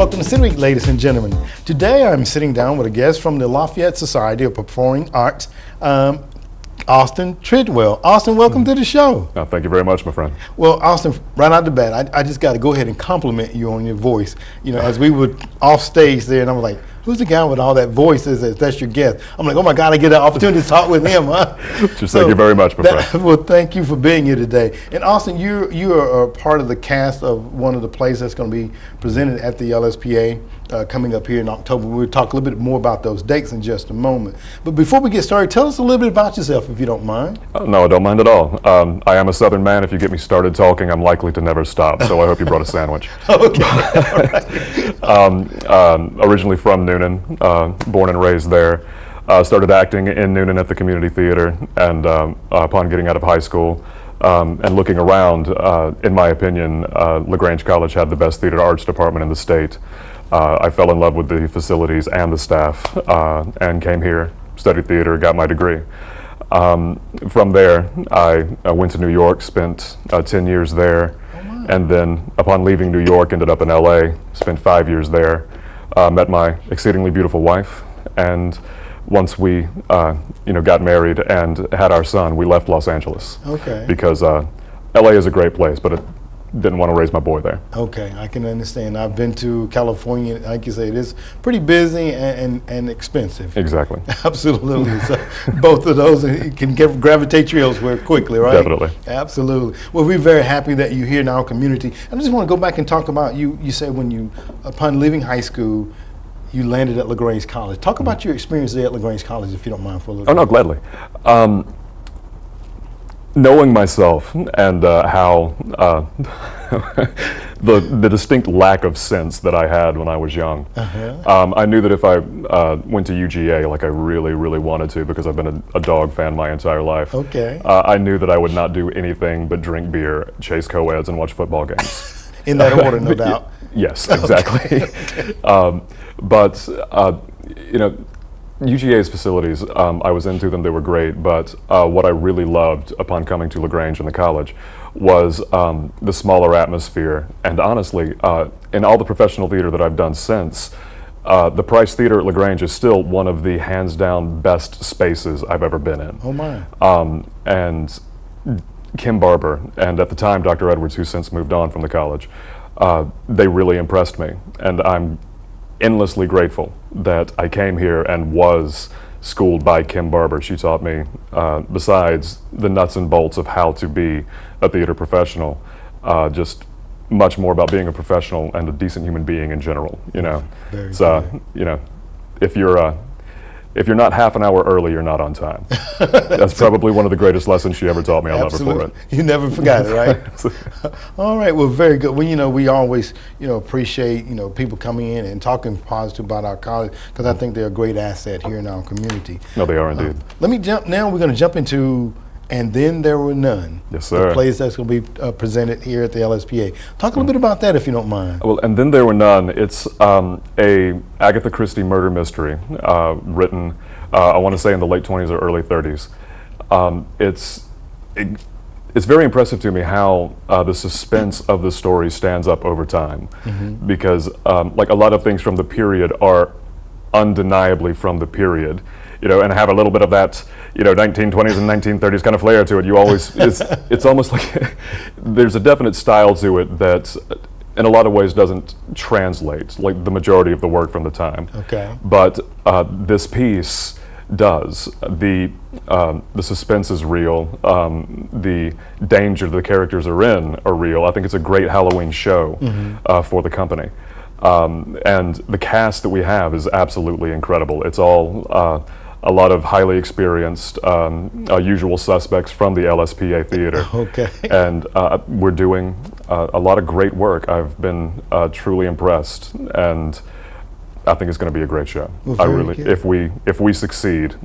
Welcome to City Week, ladies and gentlemen. Today I'm sitting down with a guest from the Lafayette Society of Performing Arts, Austin Treadwell. Austin, welcome to the show. Oh, thank you very much, my friend. Well, Austin, right out the bat, I just got to go ahead and compliment you on your voice. You know, as we were off stage there, and I was like, who's the guy with all that voice? That's your guest. I'm like, oh my God, I get an opportunity to talk with him, huh? Thank you very much, my friend. Well, thank you for being here today. And Austin, you are a part of the cast of one of the plays that's going to be presented at the LSPA coming up here in October. We'll talk a little bit more about those dates in just a moment. But before we get started, tell us a little bit about yourself, if you don't mind. No, I don't mind at all. I am a Southern man. If you get me started talking, I'm likely to never stop. So I hope you brought a sandwich. Okay. All right. Originally from Noonan, born and raised there. Started acting in Noonan at the community theater, and upon getting out of high school and looking around, in my opinion, LaGrange College had the best theater arts department in the state. I fell in love with the facilities and the staff, and came here, studied theater, got my degree. From there, I went to New York, spent 10 years there, and then upon leaving New York, ended up in LA, spent 5 years there, met my exceedingly beautiful wife, and once we got married and had our son, we left Los Angeles. Okay. Because LA is a great place, but didn't want to raise my boy there. Okay, I can understand. I've been to California. Like you say, it is pretty busy and expensive. Exactly. Absolutely. So both of those can gravitate you elsewhere quickly, right? Definitely. Absolutely. Well, we're very happy that you're here in our community. I just want to go back and talk about you. You said when you, upon leaving high school, you landed at LaGrange College. Talk about your experience there at LaGrange College, if you don't mind, for a little bit. Oh, no, gladly. Knowing myself and how the distinct lack of sense that I had when I was young, I knew that if I went to UGA like I really, really wanted to, because I've been a dog fan my entire life, I knew that I would not do anything but drink beer, chase co-eds, and watch football games. In that order, no doubt. Yes, exactly. Okay. But UGA's facilities, I was into them, they were great, but what I really loved upon coming to LaGrange and the college was the smaller atmosphere. And honestly, in all the professional theater that I've done since, the Price Theater at LaGrange is still one of the hands down best spaces I've ever been in. Oh my. And Kim Barber, and at the time Dr. Edwards, who since moved on from the college, they really impressed me. And I'm endlessly grateful that I came here and was schooled by Kim Barber. She taught me, besides the nuts and bolts of how to be a theater professional, just much more about being a professional and a decent human being in general. If you're not half an hour early, you're not on time. That's probably one of the greatest lessons she ever taught me. I'll Absolutely. Never forget it. You never forgot it, right? All right, well, very good. Well, we always, appreciate, people coming in and talking positive about our college, because I think they're a great asset here in our community. No, they are indeed. Let me jump, now we're going to jump into And Then There Were None. Yes, sir. The plays that's going to be presented here at the LSPA. Talk a little bit about that, if you don't mind. Well, And Then There Were None. It's a Agatha Christie murder mystery written, I want to say, in the late 20s or early 30s. It's very impressive to me how the suspense of the story stands up over time, because like a lot of things from the period are undeniably from the period, and have a little bit of that, 1920s and 1930s kind of flair to it. You always, it's almost like there's a definite style to it that in a lot of ways doesn't translate like the majority of the work from the time. Okay. But this piece does. The suspense is real. The danger the characters are in are real. I think it's a great Halloween show for the company. And the cast that we have is absolutely incredible. It's all a lot of highly experienced usual suspects from the LSPA theater. Okay. And we're doing a lot of great work. I've been truly impressed, and I think it's going to be a great show. Well, if we succeed,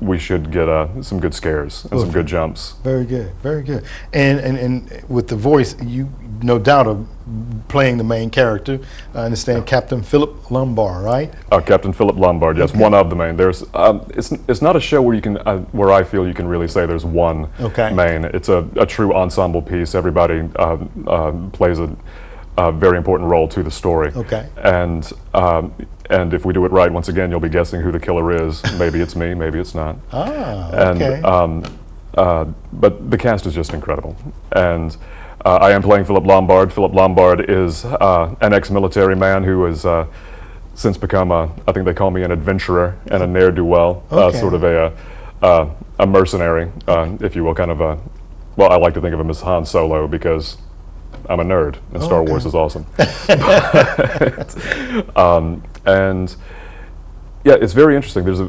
we should get some good scares and some good jumps. Very good, very good. And with the voice, you no doubt are playing the main character. I understand Captain Philip Lombard, right? Captain Philip Lombard, yes, one of the main. There's it's not a show where you can where I feel you can really say there's one main. It's a true ensemble piece. Everybody plays very important role to the story. Okay. And if we do it right, once again, you'll be guessing who the killer is. Maybe it's me, maybe it's not. Okay. But the cast is just incredible. And I am playing Philip Lombard. Philip Lombard is an ex-military man who has since become I think they call me an adventurer and a ne'er-do-well, sort of a mercenary, if you will, kind of well, I like to think of him as Han Solo because I'm a nerd, and Star Wars is awesome. And yeah, it's very interesting. There's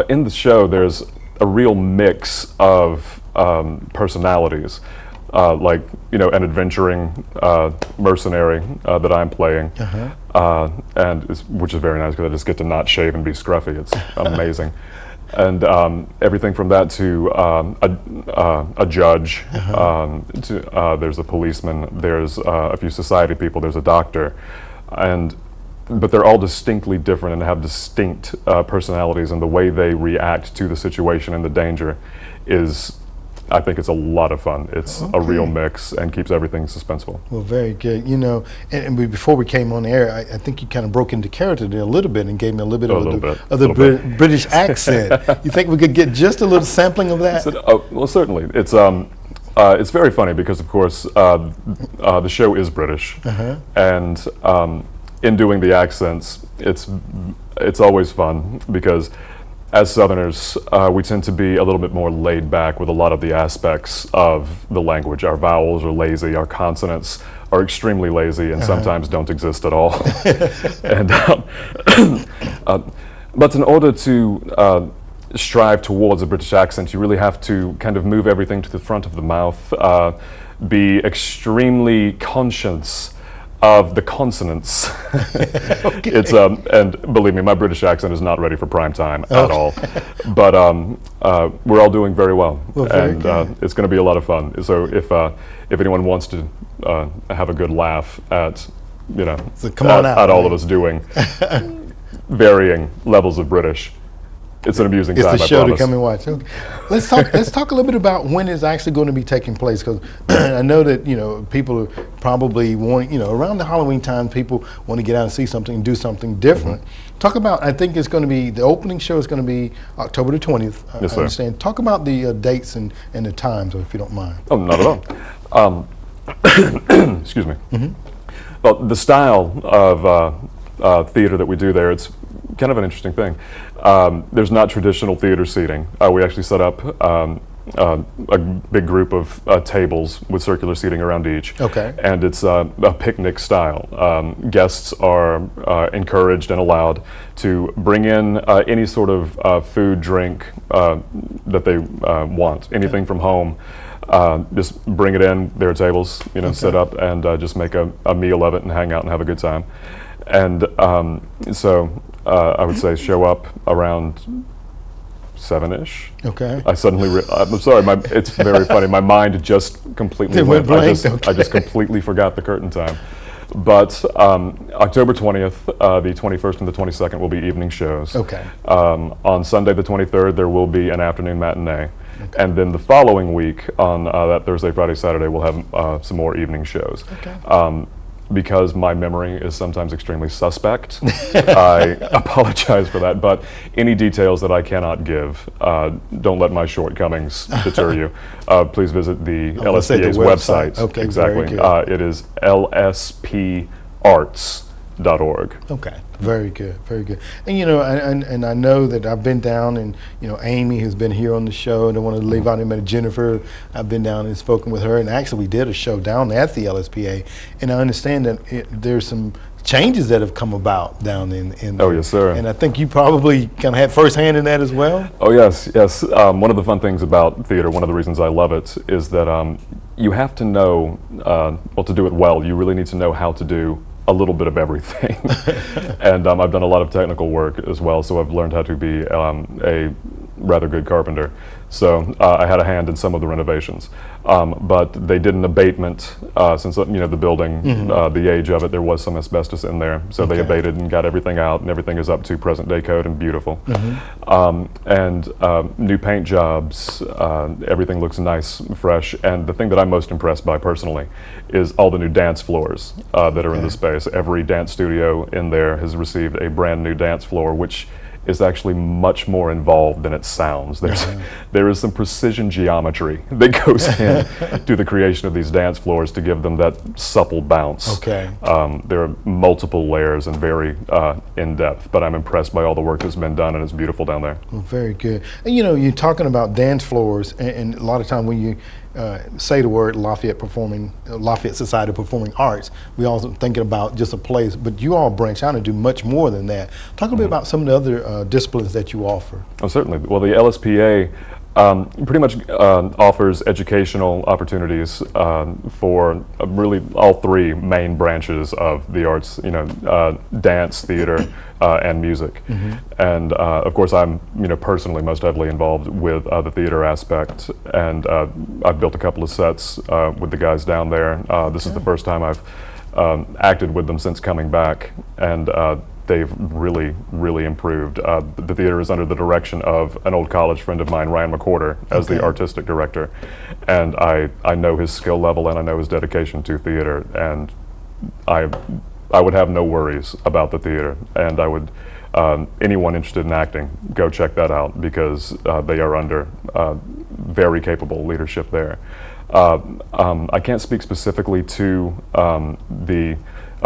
in the show, there's a real mix of personalities, like an adventuring mercenary that I'm playing, which is very nice because I just get to not shave and be scruffy. It's amazing. And everything from that to a judge, there's a policeman, there's a few society people, there's a doctor, but they're all distinctly different and have distinct personalities, and the way they react to the situation and the danger is, I think it's a lot of fun. It's a real mix and keeps everything suspenseful. Well, very good. And before we came on the air, I think you kind of broke into character there a little bit and gave me a little bit of the British accent. You think we could get just a little sampling of that? Well, certainly. It's very funny because, of course, the show is British, and in doing the accents, it's always fun because, as Southerners, we tend to be a little bit more laid back with a lot of the aspects of the language. Our vowels are lazy, our consonants are extremely lazy, and sometimes don't exist at all. And but in order to strive towards a British accent, you really have to kind of move everything to the front of the mouth, be extremely conscious of the consonants. It's and believe me, my British accent is not ready for prime time at all. But we're all doing very well, and it's going to be a lot of fun. So if anyone wants to have a good laugh at at all of us doing varying levels of British, it's an amusing time. It's the show to come and watch. Okay. Let's talk a little bit about when it's actually going to be taking place, because I know that people are probably wanting, around the Halloween time, people want to get out and see something and do something different. Talk about, I think it's going to be, the opening show is going to be October the 20th. Yes, sir. I understand. Talk about the dates and the times, if you don't mind. Oh, not at all. Excuse me. Well, the style of theater that we do there, it's kind of an interesting thing. There's not traditional theater seating. We actually set up a big group of tables with circular seating around each. Okay. And it's a picnic style. Guests are encouraged and allowed to bring in any sort of food, drink that they want, anything from home. Just bring it in, there are tables, set up, and just make a meal of it and hang out and have a good time. And so I would say show up around 7-ish. Okay. I suddenly, I'm sorry, it's very funny. My mind just completely went blank. I just completely forgot the curtain time. But October 20th, the 21st and the 22nd will be evening shows. Okay. On Sunday the 23rd, there will be an afternoon matinee. Okay. And then the following week, on that Thursday, Friday, Saturday, we'll have some more evening shows. Okay. Because my memory is sometimes extremely suspect, I apologize for that, but any details that I cannot give, don't let my shortcomings deter you. Please visit the LSPA's website. Okay, exactly. It is lsparts.org. Okay, very good, very good. And and I know that I've been down, and Amy has been here on the show, and I want to leave out him, Jennifer. I've been down and spoken with her, and actually we did a show down at the LSPA, and I understand that there's some changes that have come about down in Oh, yes, sir. And I think you probably kind of had firsthand in that as well. Oh, yes, yes. One of the fun things about theater, one of the reasons I love it, is that you have to know, well, to do it well, you really need to know how to do a little bit of everything. And I've done a lot of technical work as well, so I've learned how to be a rather good carpenter. So I had a hand in some of the renovations. But they did an abatement since the building, the age of it, there was some asbestos in there. So they abated and got everything out, and everything is up to present day code and beautiful. And new paint jobs, everything looks nice, fresh. And the thing that I'm most impressed by personally is all the new dance floors that are in the space. Every dance studio in there has received a brand new dance floor, which is actually much more involved than it sounds. There is some precision geometry that goes in to the creation of these dance floors to give them that supple bounce. There are multiple layers and very in-depth, but I'm impressed by all the work that's been done, and it's beautiful down there. Well, very good. And you're talking about dance floors, and a lot of time when you say the word Lafayette Society of Performing Arts, we also thinking about just a place, but you all branch out and do much more than that. Talk a bit about some of the other disciplines that you offer. Oh, certainly. Well, the LSPA pretty much offers educational opportunities for really all three main branches of the arts, dance, theater, and music. And of course, I'm personally most heavily involved with the theater aspect, and I've built a couple of sets with the guys down there. This is the first time I've acted with them since coming back, and they've really improved. The theater is under the direction of an old college friend of mine, Ryan McCorder, as the artistic director. And I know his skill level, and I know his dedication to theater, and I would have no worries about the theater. And I would, anyone interested in acting, go check that out, because they are under very capable leadership there. I can't speak specifically to the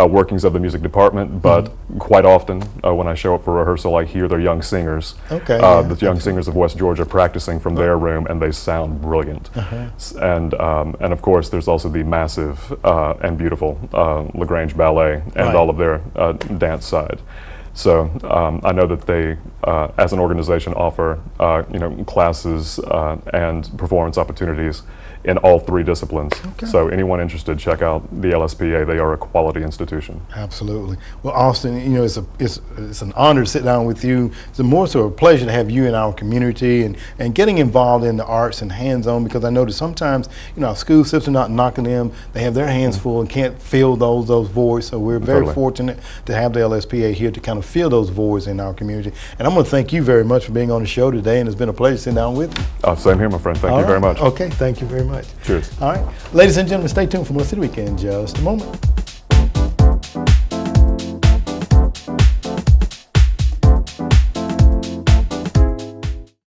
workings of the music department, but quite often when I show up for rehearsal, I hear their young singers, the young singers of West Georgia, practicing from their room, and they sound brilliant. And of course, there's also the massive and beautiful LaGrange Ballet and all of their dance side. So I know that they, as an organization, offer classes and performance opportunities in all three disciplines. So anyone interested, check out the LSPA. They are a quality institution. Absolutely. Well, Alton, it's an honor to sit down with you. It's more so a pleasure to have you in our community and getting involved in the arts and hands-on, because I know that sometimes our school system not knocking them. They have their hands full and can't fill those voids. So we're very fortunate to have the LSPA here to kind of fill those voids in our community. And I'm going to thank you very much for being on the show today, and it's been a pleasure sitting down with you. Same here, my friend. Thank you very much. Okay, thank you very much. Cheers. All right, ladies and gentlemen, stay tuned for more City Week in just a moment.